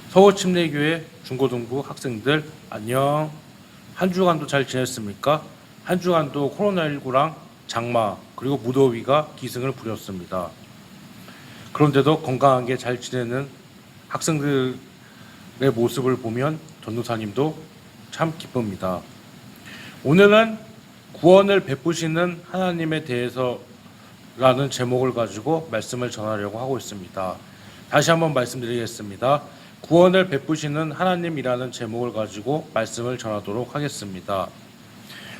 서울침례교회 중고등부 학생들 안녕. 한 주간도 잘 지냈습니까? 한 주간도 코로나19랑 장마 그리고 무더위가 기승을 부렸습니다. 그런데도 건강하게 잘 지내는 학생들의 모습을 보면 전도사님도 참 기쁩니다. 오늘은 구원을 베푸시는 하나님에 대해서라는 제목을 가지고 말씀을 전하려고 하고 있습니다. 다시 한번 말씀드리겠습니다. 구원을 베푸시는 하나님이라는 제목을 가지고 말씀을 전하도록 하겠습니다.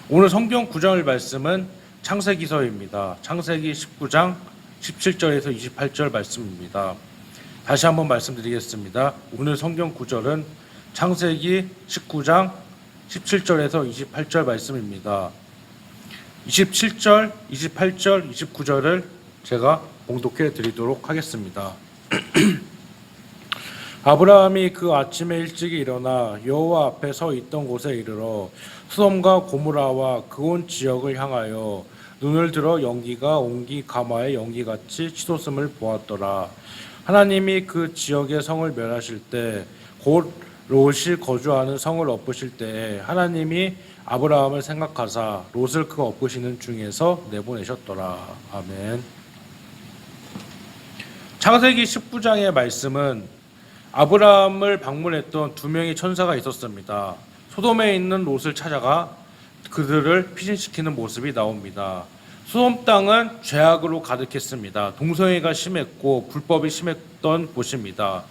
오늘 성경 구절 말씀은 창세기서입니다. 창세기 19장 17절에서 28절 말씀입니다. 다시 한번 말씀드리겠습니다. 오늘 성경 구절은 창세기 19장 17절에서 28절 말씀입니다. 27절, 28절, 29절을 제가 봉독해 드리도록 하겠습니다. 아브라함이 그 아침에 일찍 일어나 여호와 앞에 서 있던 곳에 이르러 소돔과 고모라와 그 온 지역을 향하여 눈을 들어 연기가 옹기 가마의 연기같이 치솟음을 보았더라. 하나님이 그 지역의 성을 멸하실 때 곧 롯이 거주하는 성을 엎으실 때에 하나님이 아브라함을 생각하사 롯을 그 엎으시는 중에서 내보내셨더라. 아멘. 창세기 19장의 말씀은 아브라함을 방문했던 두 명의 천사가 있었습니다. 소돔에 있는 롯을 찾아가 그들을 피신시키는 모습이 나옵니다. 소돔 땅은 죄악으로 가득했습니다. 동성애가 심했고 불법이 심했던 곳입니다.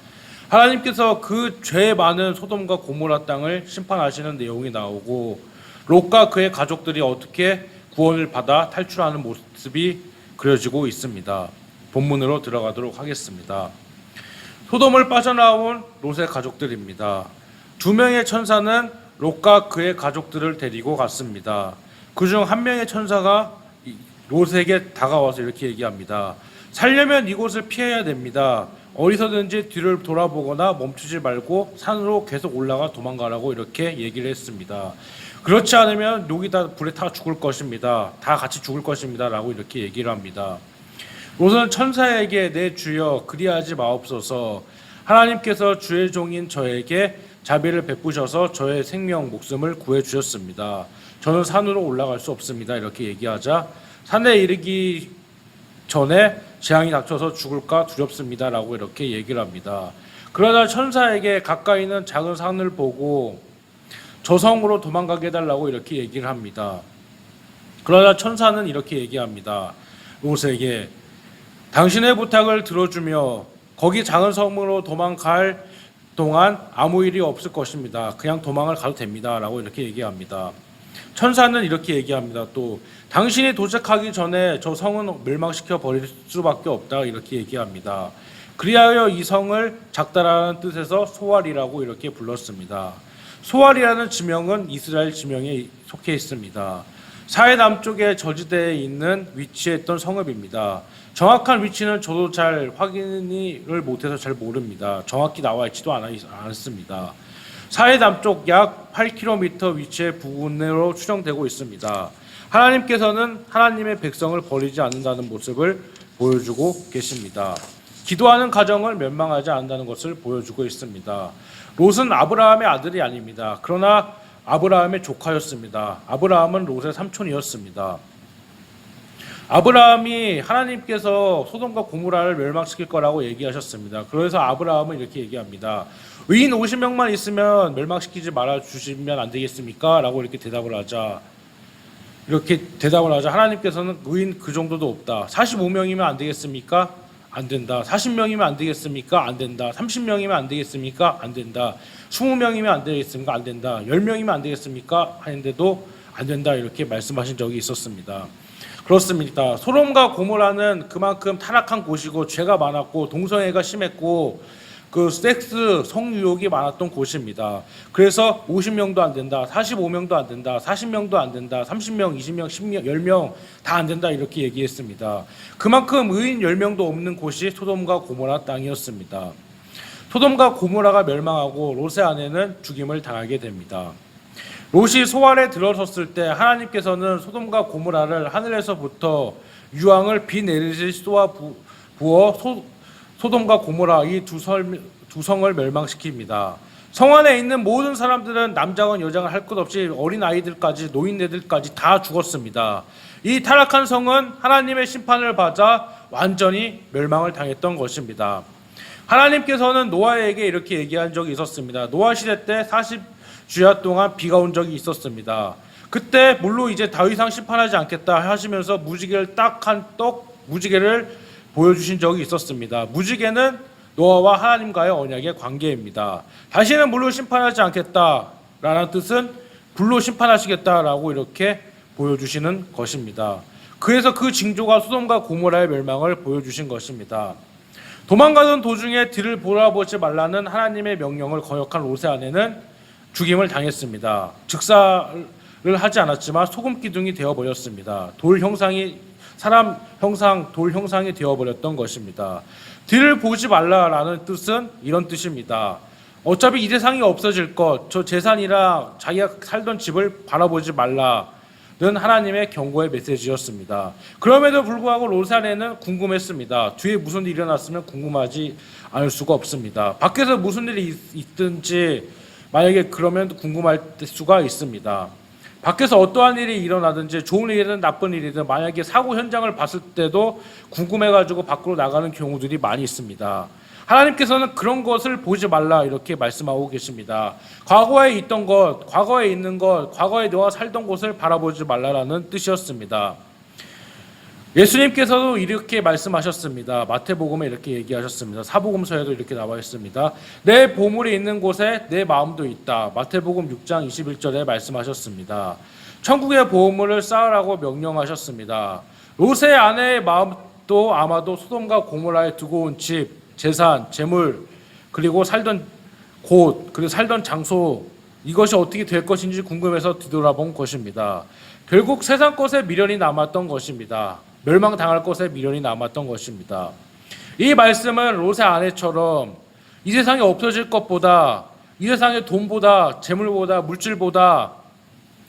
하나님께서 그 죄 많은 소돔과 고모라 땅을 심판하시는 내용이 나오고 롯과 그의 가족들이 어떻게 구원을 받아 탈출하는 모습이 그려지고 있습니다. 본문으로 들어가도록 하겠습니다. 소돔을 빠져나온 롯의 가족들입니다. 두 명의 천사는 롯과 그의 가족들을 데리고 갔습니다. 그중 한 명의 천사가 롯에게 다가와서 이렇게 얘기합니다. 살려면 이곳을 피해야 됩니다. 어디서든지 뒤를 돌아보거나 멈추지 말고 산으로 계속 올라가 도망가라고 이렇게 얘기를 했습니다. 그렇지 않으면 롯이 다 불에 타 죽을 것입니다. 다 같이 죽을 것입니다. 라고 이렇게 얘기를 합니다. 롯은 천사에게 내 주여 그리하지 마옵소서. 하나님께서 주의 종인 저에게 자비를 베푸셔서 저의 생명 목숨을 구해 주셨습니다. 저는 산으로 올라갈 수 없습니다. 이렇게 얘기하자 산에 이르기 전에 재앙이 닥쳐서 죽을까 두렵습니다. 라고 이렇게 얘기를 합니다. 그러나 천사에게 가까이 있는 작은 산을 보고 저 성으로 도망가게 해달라고 이렇게 얘기를 합니다. 그러나 천사는 이렇게 얘기합니다. 롯에게 당신의 부탁을 들어주며 거기 작은 성으로 도망갈 동안 아무 일이 없을 것입니다. 그냥 도망을 가도 됩니다. 라고 이렇게 얘기합니다. 천사는 이렇게 얘기합니다. 또 당신이 도착하기 전에 저 성은 멸망시켜 버릴 수밖에 없다. 이렇게 얘기합니다. 그리하여 이 성을 작다라는 뜻에서 소알이라고 이렇게 불렀습니다. 소알이라는 지명은 이스라엘 지명에 속해 있습니다. 사해 남쪽의 저지대에 있는 위치에 있던 성읍입니다. 정확한 위치는 저도 잘 확인을 못해서 잘 모릅니다. 정확히 나와 있지도 않습니다. 사해 남쪽 약 8km 위치의 부근으로 추정되고 있습니다. 하나님께서는 하나님의 백성을 버리지 않는다는 모습을 보여주고 계십니다. 기도하는 가정을 멸망하지 않는다는 것을 보여주고 있습니다. 롯은 아브라함의 아들이 아닙니다. 그러나 아브라함의 조카였습니다. 아브라함은 롯의 삼촌이었습니다. 아브라함이 하나님께서 소돔과 고모라를 멸망시킬 거라고 얘기하셨습니다. 그래서 아브라함은 이렇게 얘기합니다. 의인 50명만 있으면 멸망시키지 말아 주시면 안 되겠습니까? 라고 이렇게 대답을 하자 하나님께서는 의인 그 정도도 없다. 45명이면 안 되겠습니까? 안 된다. 40명이면 안 되겠습니까? 안 된다. 30명이면 안 되겠습니까? 안 된다. 20명이면 안 되겠습니까? 안 된다. 10명이면 안 되겠습니까? 하는데도 안 된다. 이렇게 말씀하신 적이 있었습니다. 그렇습니다. 소돔과 고모라는 그만큼 타락한 곳이고 죄가 많았고 동성애가 심했고 그 섹스 성유욕이 많았던 곳입니다. 그래서 50명도 안 된다, 45명도 안 된다, 40명도 안 된다, 30명, 20명, 10명, 10명 다 안 된다 이렇게 얘기했습니다. 그만큼 의인 10명도 없는 곳이 소돔과 고모라 땅이었습니다. 소돔과 고모라가 멸망하고 롯의 아내는 죽임을 당하게 됩니다. 롯이 소알에 들어섰을 때 하나님께서는 소돔과 고모라를 하늘에서부터 유황을 비 내리듯이 쏟아 부어 소돔과 고모라 이 두 두 성을 멸망시킵니다. 성 안에 있는 모든 사람들은 남자건 여자건 할 것 없이 어린 아이들까지 노인네들까지 다 죽었습니다. 이 타락한 성은 하나님의 심판을 받아 완전히 멸망을 당했던 것입니다. 하나님께서는 노아에게 이렇게 얘기한 적이 있었습니다. 노아 시대 때 40주야 동안 비가 온 적이 있었습니다. 그때 물로 이제 더 이상 심판하지 않겠다 하시면서 무지개를 딱 한 떡 무지개를 보여주신 적이 있었습니다. 무지개는 노아와 하나님과의 언약의 관계입니다. 다시는 물로 심판하지 않겠다라는 뜻은 불로 심판하시겠다라고 이렇게 보여주시는 것입니다. 그래서 그 징조가 소돔과 고모라의 멸망을 보여주신 것입니다. 도망가던 도중에 뒤를 돌아보지 말라는 하나님의 명령을 거역한 롯의 아내는 죽임을 당했습니다. 즉사를 하지 않았지만 소금 기둥이 되어버렸습니다. 사람 형상, 돌 형상이 되어버렸던 것입니다. 뒤를 보지 말라라는 뜻은 이런 뜻입니다. 어차피 이 세상이 없어질 것, 저 재산이랑 자기가 살던 집을 바라보지 말라는 하나님의 경고의 메시지였습니다. 그럼에도 불구하고 롯의 아내는 궁금했습니다. 뒤에 무슨 일이 일어났으면 궁금하지 않을 수가 없습니다. 밖에서 무슨 일이 있든지 만약에 그러면 궁금할 수가 있습니다. 밖에서 어떠한 일이 일어나든지 좋은 일이든 나쁜 일이든 만약에 사고 현장을 봤을 때도 궁금해가지고 밖으로 나가는 경우들이 많이 있습니다. 하나님께서는 그런 것을 보지 말라 이렇게 말씀하고 계십니다. 과거에 있던 것, 과거에 있는 것, 과거에 너가 살던 곳을 바라보지 말라라는 뜻이었습니다. 예수님께서도 이렇게 말씀하셨습니다. 마태복음에 이렇게 얘기하셨습니다. 사복음서에도 이렇게 나와 있습니다. 내 보물이 있는 곳에 내 마음도 있다. 마태복음 6장 21절에 말씀하셨습니다. 천국의 보물을 쌓으라고 명령하셨습니다. 롯의 아내의 마음도 아마도 소돔과 고모라에 두고 온 집, 재산, 재물, 그리고 살던 곳, 그리고 살던 장소, 이것이 어떻게 될 것인지 궁금해서 뒤돌아본 것입니다. 결국 세상 것에 미련이 남았던 것입니다. 멸망당할 것에 미련이 남았던 것입니다. 이 말씀은 롯의 아내처럼 이 세상에 없어질 것보다, 이 세상의 돈보다, 재물보다, 물질보다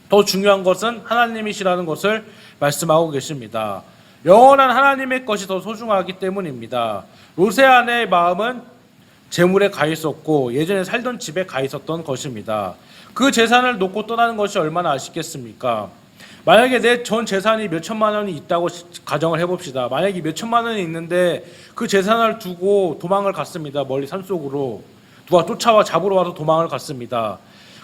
더 중요한 것은 하나님이시라는 것을 말씀하고 계십니다. 영원한 하나님의 것이 더 소중하기 때문입니다. 롯의 아내의 마음은 재물에 가 있었고 예전에 살던 집에 가 있었던 것입니다. 그 재산을 놓고 떠나는 것이 얼마나 아쉽겠습니까? 만약에 내 전 재산이 몇 천만 원이 있다고 가정을 해봅시다. 만약에 몇 천만 원이 있는데 그 재산을 두고 도망을 갔습니다. 멀리 산속으로. 누가 쫓아와 잡으러 와서 도망을 갔습니다.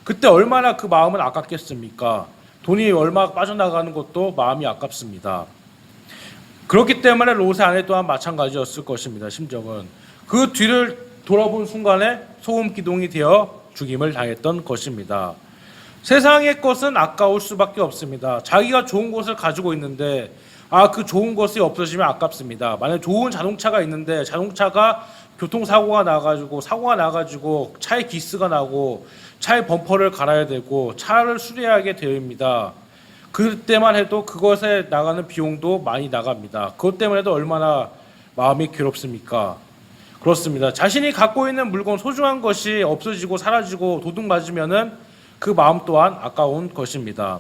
그때 얼마나 그 마음은 아깝겠습니까? 돈이 얼마 빠져나가는 것도 마음이 아깝습니다. 그렇기 때문에 롯의 아내 또한 마찬가지였을 것입니다. 심정은. 그 뒤를 돌아본 순간에 소금 기둥이 되어 죽임을 당했던 것입니다. 세상의 것은 아까울 수밖에 없습니다. 자기가 좋은 것을 가지고 있는데 그 좋은 것이 없어지면 아깝습니다. 만약 좋은 자동차가 있는데 자동차가 교통사고가 나가지고 차에 기스가 나고 차의 범퍼를 갈아야 되고 차를 수리하게 됩니다. 그때만 해도 그것에 나가는 비용도 많이 나갑니다. 그것 때문에도 얼마나 마음이 괴롭습니까? 그렇습니다. 자신이 갖고 있는 물건, 소중한 것이 없어지고 사라지고 도둑 맞으면은 그 마음 또한 아까운 것입니다.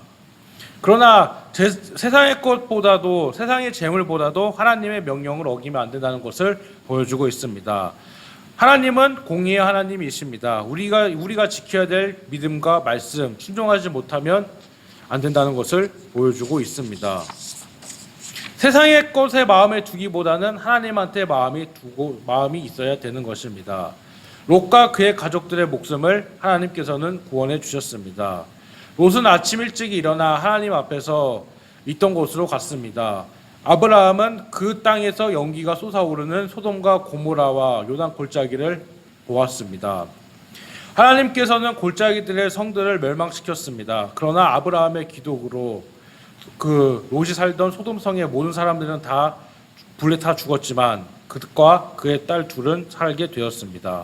그러나 세상의 것보다도, 세상의 재물보다도 하나님의 명령을 어기면 안 된다는 것을 보여주고 있습니다. 하나님은 공의의 하나님이십니다. 우리가 지켜야 될 믿음과 말씀, 순종하지 못하면 안 된다는 것을 보여주고 있습니다. 세상의 것에 마음을 두기보다는 하나님한테 마음이 있어야 되는 것입니다. 롯과 그의 가족들의 목숨을 하나님께서는 구원해 주셨습니다. 롯은 아침 일찍 일어나 하나님 앞에서 있던 곳으로 갔습니다. 아브라함은 그 땅에서 연기가 솟아오르는 소돔과 고모라와 요단 골짜기를 보았습니다. 하나님께서는 골짜기들의 성들을 멸망시켰습니다. 그러나 아브라함의 기도로 그 롯이 살던 소돔성의 모든 사람들은 다 불에 타 죽었지만 그와 그의 딸 둘은 살게 되었습니다.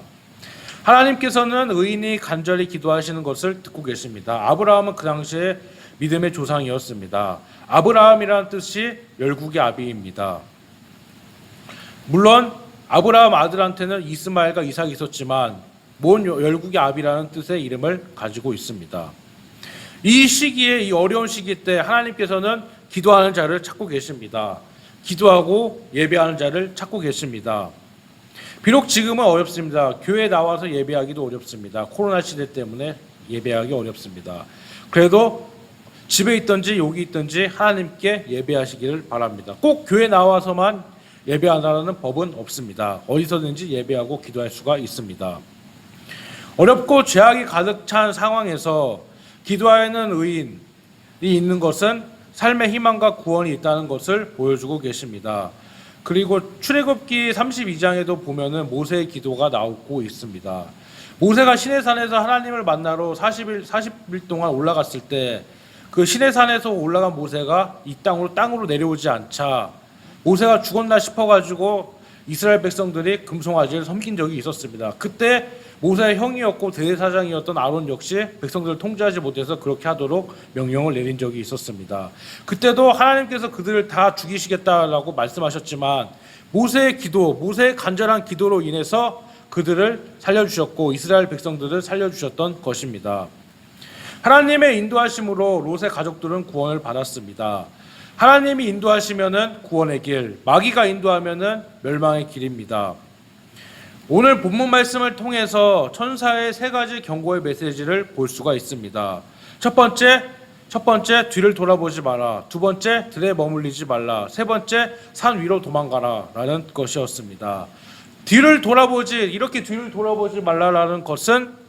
하나님께서는 의인이 간절히 기도하시는 것을 듣고 계십니다. 아브라함은 그 당시에 믿음의 조상이었습니다. 아브라함이라는 뜻이 열국의 아비입니다. 물론 아브라함 아들한테는 이스마엘과 이삭이 있었지만 몬 열국의 아비라는 뜻의 이름을 가지고 있습니다. 이 시기에, 이 어려운 시기 때 하나님께서는 기도하는 자를 찾고 계십니다. 기도하고 예배하는 자를 찾고 계십니다. 비록 지금은 어렵습니다. 교회 나와서 예배하기도 어렵습니다. 코로나 시대 때문에 예배하기 어렵습니다. 그래도 집에 있든지 여기 있든지 하나님께 예배하시기를 바랍니다. 꼭 교회 나와서만 예배하라는 법은 없습니다. 어디서든지 예배하고 기도할 수가 있습니다. 어렵고 죄악이 가득 찬 상황에서 기도하는 의인이 있는 것은 삶의 희망과 구원이 있다는 것을 보여주고 계십니다. 그리고 출애굽기 32장에도 보면은 모세의 기도가 나오고 있습니다. 모세가 시내산에서 하나님을 만나러 40일 동안 올라갔을 때 그 시내산에서 올라간 모세가 이 땅으로 내려오지 않자 모세가 죽었나 싶어가지고 이스라엘 백성들이 금송아지를 섬긴 적이 있었습니다. 그때 모세의 형이었고 대제사장이었던 아론 역시 백성들을 통제하지 못해서 그렇게 하도록 명령을 내린 적이 있었습니다. 그때도 하나님께서 그들을 다 죽이시겠다라고 말씀하셨지만 모세의 기도, 모세의 간절한 기도로 인해서 그들을 살려주셨고 이스라엘 백성들을 살려주셨던 것입니다. 하나님의 인도하심으로 롯의 가족들은 구원을 받았습니다. 하나님이 인도하시면은 구원의 길, 마귀가 인도하면은 멸망의 길입니다. 오늘 본문 말씀을 통해서 천사의 세 가지 경고의 메시지를 볼 수가 있습니다. 첫 번째 뒤를 돌아보지 마라. 두 번째 들에 머물리지 말라. 세 번째 산 위로 도망가라라는 것이었습니다. 뒤를 돌아보지 말라라는 것은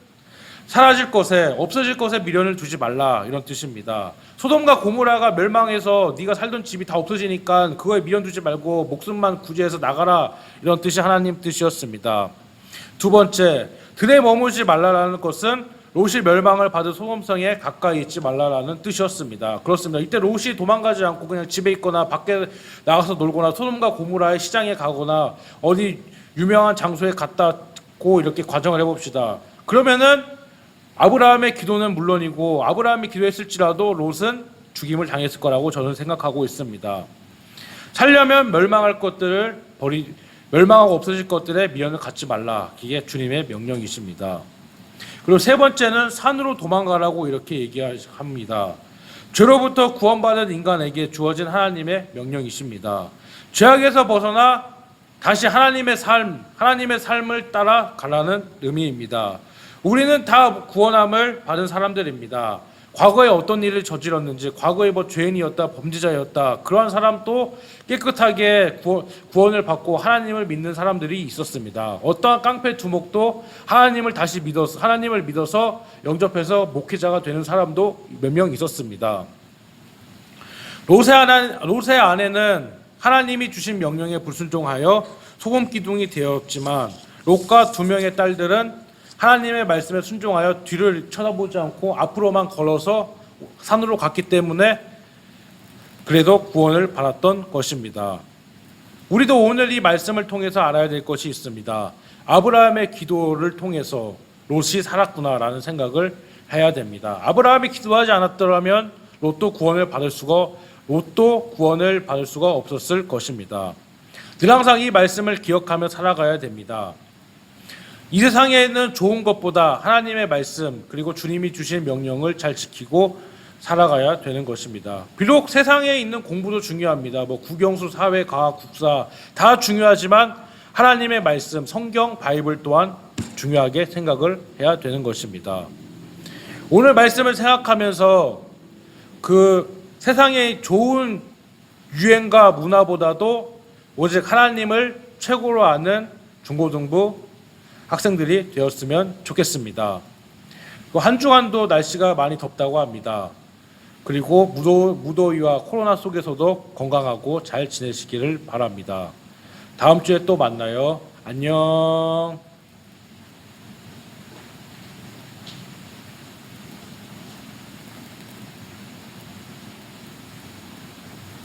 사라질 것에 없어질 것에 미련을 두지 말라 이런 뜻입니다. 소돔과 고모라가 멸망해서 네가 살던 집이 다 없어지니까 그거에 미련 두지 말고 목숨만 구제해서 나가라 이런 뜻이 하나님 뜻이었습니다. 두 번째 들에 머물지 말라라는 것은 롯이 멸망을 받은 소돔성에 가까이 있지 말라라는 뜻이었습니다. 그렇습니다. 이때 롯이 도망가지 않고 그냥 집에 있거나 밖에 나가서 놀거나 소돔과 고모라의 시장에 가거나 어디 유명한 장소에 갔다고 이렇게 과정을 해봅시다. 그러면은 아브라함의 기도는 물론이고 아브라함이 기도했을지라도 롯은 죽임을 당했을 거라고 저는 생각하고 있습니다. 살려면 멸망하고 없어질 것들에 미련을 갖지 말라. 이게 주님의 명령이십니다. 그리고 세 번째는 산으로 도망가라고 이렇게 얘기합니다. 죄로부터 구원받은 인간에게 주어진 하나님의 명령이십니다. 죄악에서 벗어나 다시 하나님의 삶을 따라 가라는 의미입니다. 우리는 다 구원함을 받은 사람들입니다. 과거에 어떤 일을 저질렀는지, 과거에 죄인이었다, 범죄자였다, 그러한 사람도 깨끗하게 구원을 받고 하나님을 믿는 사람들이 있었습니다. 어떠한 깡패 두목도 하나님을 믿어서 영접해서 목회자가 되는 사람도 몇 명 있었습니다. 롯의 아내는 하나님이 주신 명령에 불순종하여 소금 기둥이 되었지만 롯과 두 명의 딸들은 하나님의 말씀에 순종하여 뒤를 쳐다보지 않고 앞으로만 걸어서 산으로 갔기 때문에 그래도 구원을 받았던 것입니다. 우리도 오늘 이 말씀을 통해서 알아야 될 것이 있습니다. 아브라함의 기도를 통해서 롯이 살았구나라는 생각을 해야 됩니다. 아브라함이 기도하지 않았더라면 롯도 구원을 받을 수가 없었을 것입니다. 늘 항상 이 말씀을 기억하며 살아가야 됩니다. 이 세상에는 좋은 것보다 하나님의 말씀 그리고 주님이 주신 명령을 잘 지키고 살아가야 되는 것입니다. 비록 세상에 있는 공부도 중요합니다. 국영수, 사회, 과학, 국사 다 중요하지만 하나님의 말씀, 성경, 바이블 또한 중요하게 생각을 해야 되는 것입니다. 오늘 말씀을 생각하면서 그 세상의 좋은 유행과 문화보다도 오직 하나님을 최고로 아는 중고등부 학생들이 되었으면 좋겠습니다. 한 주간도 날씨가 많이 덥다고 합니다. 그리고 무더위와 코로나 속에서도 건강하고 잘 지내시기를 바랍니다. 다음 주에 또 만나요. 안녕.